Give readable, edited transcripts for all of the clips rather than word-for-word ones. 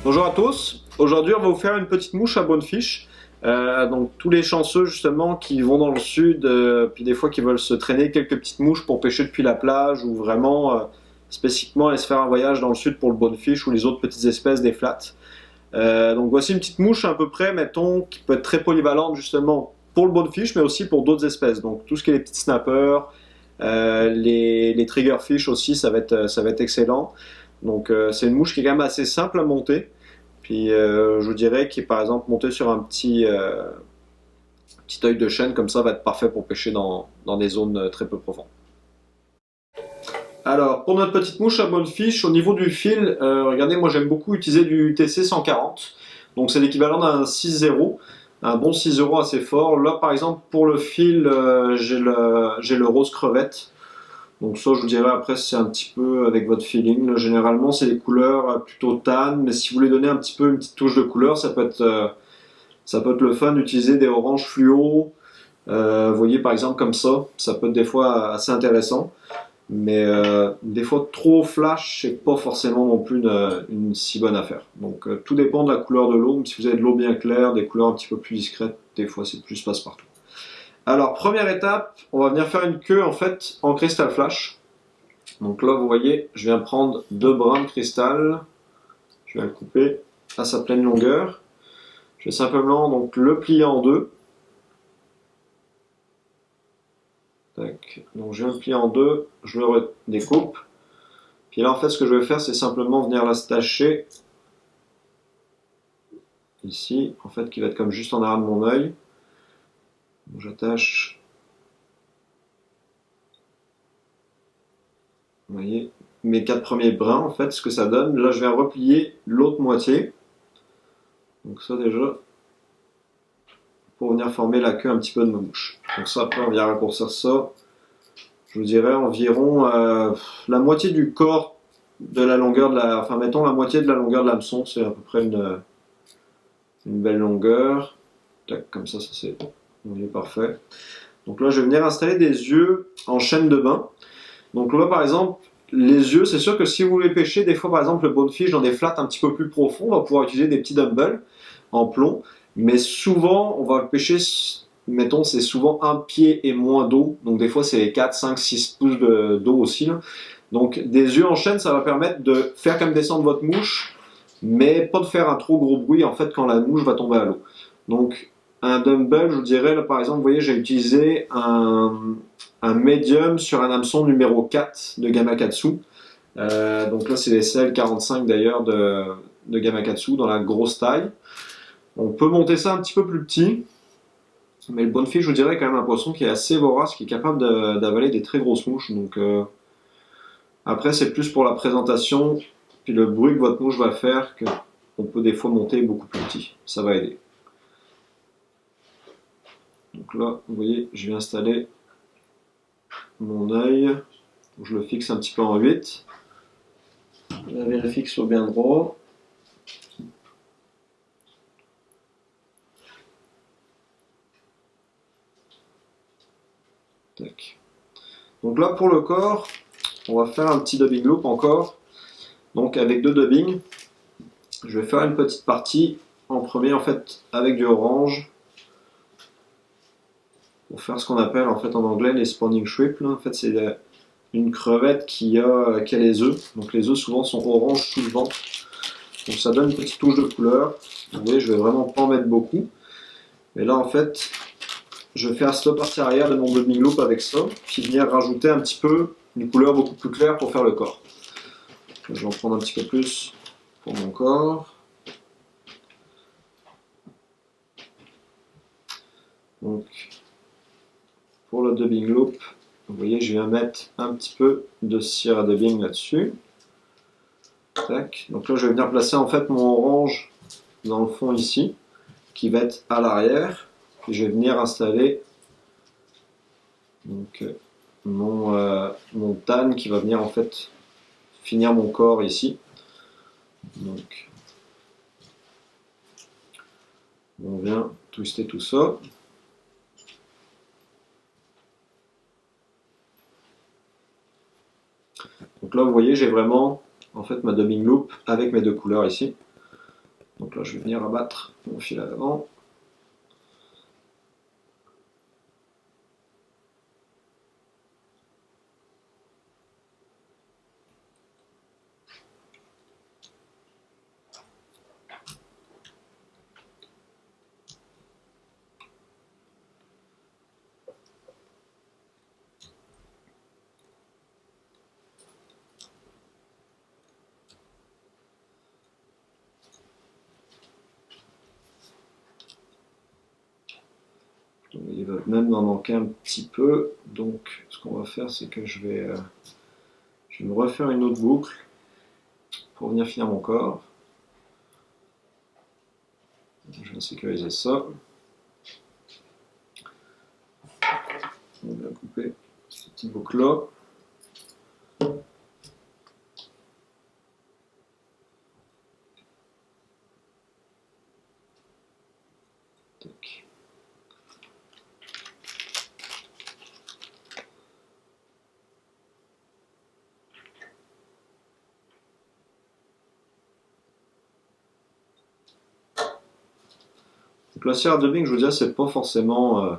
Bonjour à tous, aujourd'hui on va vous faire une petite mouche à bonefish. Donc tous les chanceux justement qui vont dans le sud, puis des fois qui veulent se traîner quelques petites mouches pour pêcher depuis la plage ou vraiment spécifiquement aller se faire un voyage dans le sud pour le bonefish ou les autres petites espèces des flats. Donc voici une petite mouche à peu près, mettons, qui peut être très polyvalente justement pour le bonefish mais aussi pour d'autres espèces. Donc tout ce qui est les petits snappers, les triggerfish aussi, ça va être excellent. Donc c'est une mouche qui est quand même assez simple à monter. Puis je vous dirais qu'il est par exemple monté sur un petit œil de chaîne comme ça va être parfait pour pêcher dans des zones très peu profondes. Alors pour notre petite mouche à bonefish, au niveau du fil, regardez moi j'aime beaucoup utiliser du TC 140. Donc c'est l'équivalent d'un 6-0, un bon 6-0 assez fort. Là par exemple pour le fil j'ai le rose crevette. Donc ça, je vous dirais après, c'est un petit peu avec votre feeling. Là, généralement, c'est des couleurs plutôt tan, mais si vous voulez donner un petit peu une petite touche de couleur, ça peut être le fun d'utiliser des oranges fluo. Vous voyez par exemple comme ça peut être des fois assez intéressant. Mais des fois trop flash, c'est pas forcément non plus une si bonne affaire. Donc tout dépend de la couleur de l'eau. Si vous avez de l'eau bien claire, des couleurs un petit peu plus discrètes, des fois c'est plus passe-partout. Alors, première étape, on va venir faire une queue en fait en cristal flash. Donc là, vous voyez, je viens prendre deux brins de cristal. Je viens le couper à sa pleine longueur. Je vais simplement donc le plier en deux. Tac. Donc je viens le plier en deux, je le redécoupe. Puis là, en fait, ce que je vais faire, c'est simplement venir l'attacher ici, en fait, qui va être comme juste en arrière de mon œil. J'attache. Vous voyez, mes quatre premiers brins, en fait, ce que ça donne. Là, je vais replier l'autre moitié. Donc ça déjà, pour venir former la queue un petit peu de ma mouche. Donc ça, après, on vient raccourcir ça. Je vous dirais environ la moitié du corps de la longueur de la... Enfin, mettons la moitié de la longueur de l'hameçon, c'est à peu près une belle longueur. Tac, comme ça c'est parfait. Donc là, je vais venir installer des yeux en chaîne de bain. Donc là, par exemple, les yeux, c'est sûr que si vous voulez pêcher, des fois, par exemple, le bonefish dans des flats un petit peu plus profonds, on va pouvoir utiliser des petits dumbbells en plomb. Mais souvent, on va pêcher, mettons, c'est souvent un pied et moins d'eau. Donc des fois, c'est 4, 5, 6 pouces d'eau aussi. Là. Donc des yeux en chaîne, ça va permettre de faire comme descendre votre mouche, mais pas de faire un trop gros bruit en fait quand la mouche va tomber à l'eau. Donc un dumbbell, je vous dirais, là par exemple, vous voyez, j'ai utilisé un médium sur un hameçon numéro 4 de Gamakatsu. Donc là, c'est les CL45 d'ailleurs de Gamakatsu dans la grosse taille. On peut monter ça un petit peu plus petit, mais le bonefish, je vous dirais, est quand même un poisson qui est assez vorace, qui est capable d'avaler des très grosses mouches. Donc après, c'est plus pour la présentation, puis le bruit que votre mouche va faire, qu'on peut des fois monter beaucoup plus petit. Ça va aider. Donc là, vous voyez, je vais installer mon œil. Je le fixe un petit peu en 8. Je vérifie qu'il soit bien droit. Tac. Donc là, pour le corps, on va faire un petit dubbing loop encore. Donc avec deux dubbings, je vais faire une petite partie en premier en fait avec du orange pour faire ce qu'on appelle en fait en anglais les spawning shrimp. Là. En fait, c'est une crevette qui a les œufs. Donc les œufs souvent sont orange sous le ventre. Donc ça donne une petite touche de couleur. Vous voyez, je vais vraiment pas en mettre beaucoup. Mais là en fait, je vais faire cette partie arrière de mon dubbing loop avec ça, puis venir rajouter un petit peu une couleur beaucoup plus claire pour faire le corps. Je vais en prendre un petit peu plus pour mon corps. Donc, pour le dubbing loop, vous voyez, je viens mettre un petit peu de cire à dubbing là-dessus. Tac. Donc là, je vais venir placer en fait mon orange dans le fond ici, qui va être à l'arrière. Et je vais venir installer donc, mon tan qui va venir en fait finir mon corps ici. Donc, on vient twister tout ça. Donc là, vous voyez, j'ai vraiment en fait ma dubbing loop avec mes deux couleurs ici. Donc là, je vais venir abattre mon fil à l'avant. Il va même m'en manquer un petit peu, donc ce qu'on va faire, c'est que je vais me refaire une autre boucle pour venir finir mon corps. Je vais sécuriser ça. On va bien couper cette petite boucle là. Tac. Donc la cire dubbing, je vous dis, c'est pas forcément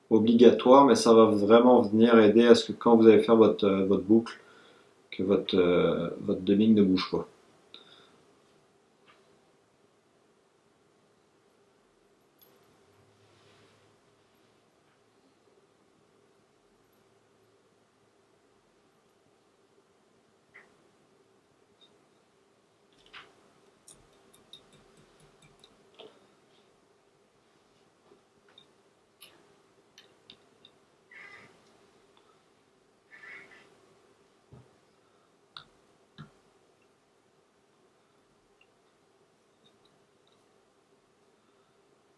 obligatoire, mais ça va vraiment venir aider à ce que quand vous allez faire votre boucle, que votre dubbing ne bouge pas.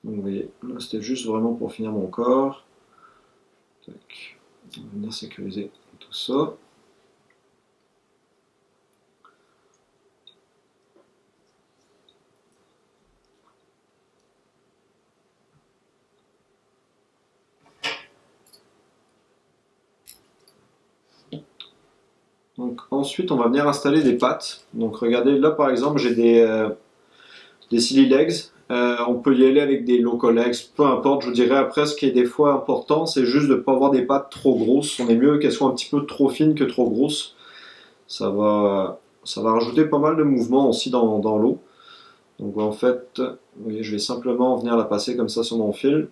Donc vous voyez, là c'était juste vraiment pour finir mon corps. Tac. On va venir sécuriser tout ça. Donc ensuite on va venir installer des pattes. Donc regardez, là par exemple j'ai des silly legs. On peut y aller avec des local legs, peu importe. Je vous dirais après, ce qui est des fois important, c'est juste de ne pas avoir des pattes trop grosses. On est mieux qu'elles soient un petit peu trop fines que trop grosses. Ça va rajouter pas mal de mouvement aussi dans l'eau. Donc en fait, vous voyez, je vais simplement venir la passer comme ça sur mon fil.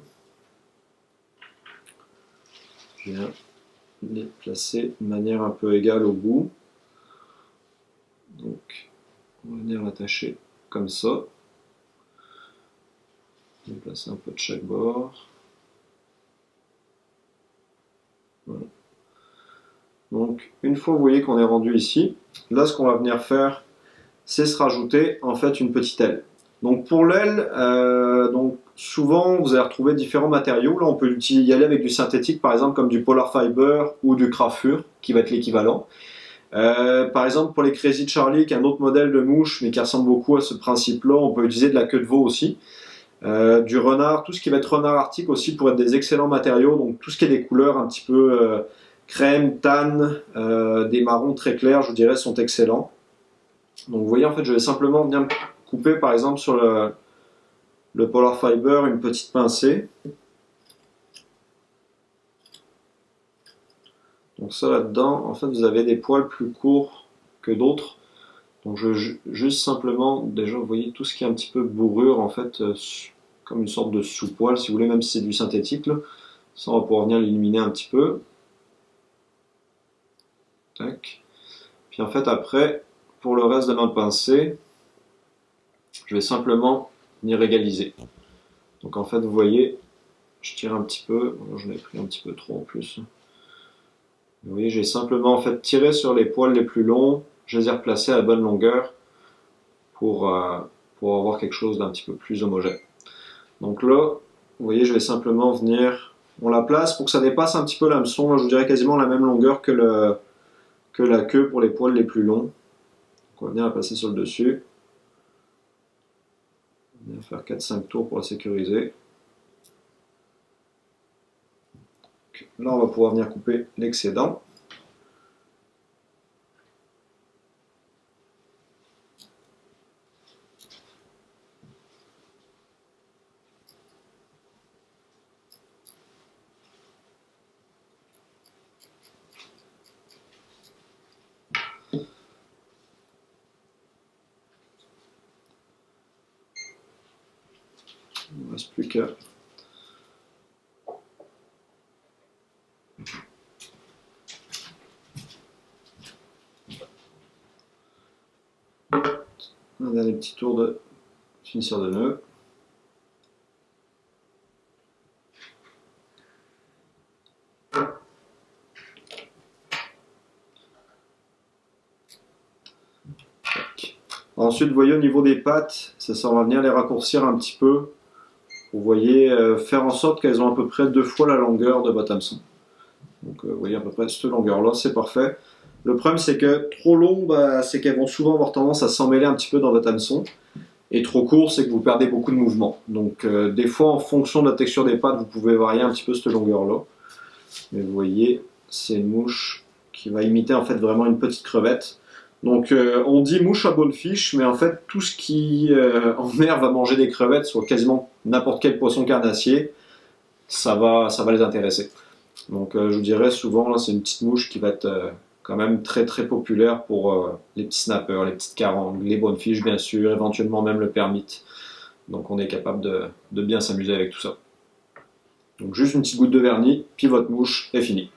Je viens les placer de manière un peu égale au bout. Donc on va venir l'attacher comme ça. Je vais placer un peu de chaque bord. Voilà. Donc une fois vous voyez qu'on est rendu ici, là ce qu'on va venir faire, c'est se rajouter en fait une petite aile. Donc pour l'aile, donc souvent vous allez retrouver différents matériaux. Là on peut y aller avec du synthétique par exemple comme du Polar Fiber ou du Crafur qui va être l'équivalent. Par exemple pour les Crazy Charlie qui est un autre modèle de mouche mais qui ressemble beaucoup à ce principe-là, on peut utiliser de la queue de veau aussi. Du renard, tout ce qui va être renard arctique aussi pour être des excellents matériaux. Donc tout ce qui est des couleurs un petit peu crème, tan, des marrons très clairs, je vous dirais, sont excellents. Donc vous voyez, en fait, je vais simplement venir couper, par exemple, sur le Polar Fiber, une petite pincée. Donc ça, là-dedans, en fait, vous avez des poils plus courts que d'autres. Donc je vais juste simplement, déjà, vous voyez, tout ce qui est un petit peu bourrure, en fait, comme une sorte de sous-poil, si vous voulez, même si c'est du synthétique, là. Ça, on va pouvoir venir l'éliminer un petit peu. Tac. Puis en fait après, pour le reste de ma pincée, je vais simplement venir égaliser. Donc en fait vous voyez, je tire un petit peu, j'en ai pris un petit peu trop en plus. Vous voyez, j'ai simplement en fait tiré sur les poils les plus longs, je les ai replacés à la bonne longueur pour avoir quelque chose d'un petit peu plus homogène. Donc là, vous voyez, je vais simplement venir, on la place pour que ça dépasse un petit peu l'hameçon, je vous dirais quasiment la même longueur que la queue pour les poils les plus longs. Donc on va venir la passer sur le dessus. On va faire 4-5 tours pour la sécuriser. Là, on va pouvoir venir couper l'excédent. ne reste plus qu'à... Un dernier petit tour de finisseur de nœud. Ensuite, vous voyez au niveau des pattes, ça va venir les raccourcir un petit peu. Vous voyez, faire en sorte qu'elles ont à peu près 2 fois la longueur de votre hameçon. Donc vous voyez à peu près cette longueur-là, c'est parfait. Le problème c'est que trop long, c'est qu'elles vont souvent avoir tendance à s'emmêler un petit peu dans votre hameçon. Et trop court, c'est que vous perdez beaucoup de mouvement. Donc des fois, en fonction de la texture des pattes, vous pouvez varier un petit peu cette longueur-là. Mais vous voyez, c'est une mouche qui va imiter en fait vraiment une petite crevette. Donc on dit mouche à bonne fiche, mais en fait tout ce qui en mer va manger des crevettes, soit quasiment n'importe quel poisson carnassier, ça va les intéresser. Donc je vous dirais souvent là c'est une petite mouche qui va être quand même très très populaire pour les petits snappers, les petites carangues, les bonnes fiches bien sûr, éventuellement même le permite. Donc on est capable de bien s'amuser avec tout ça. Donc juste une petite goutte de vernis, puis votre mouche est finie.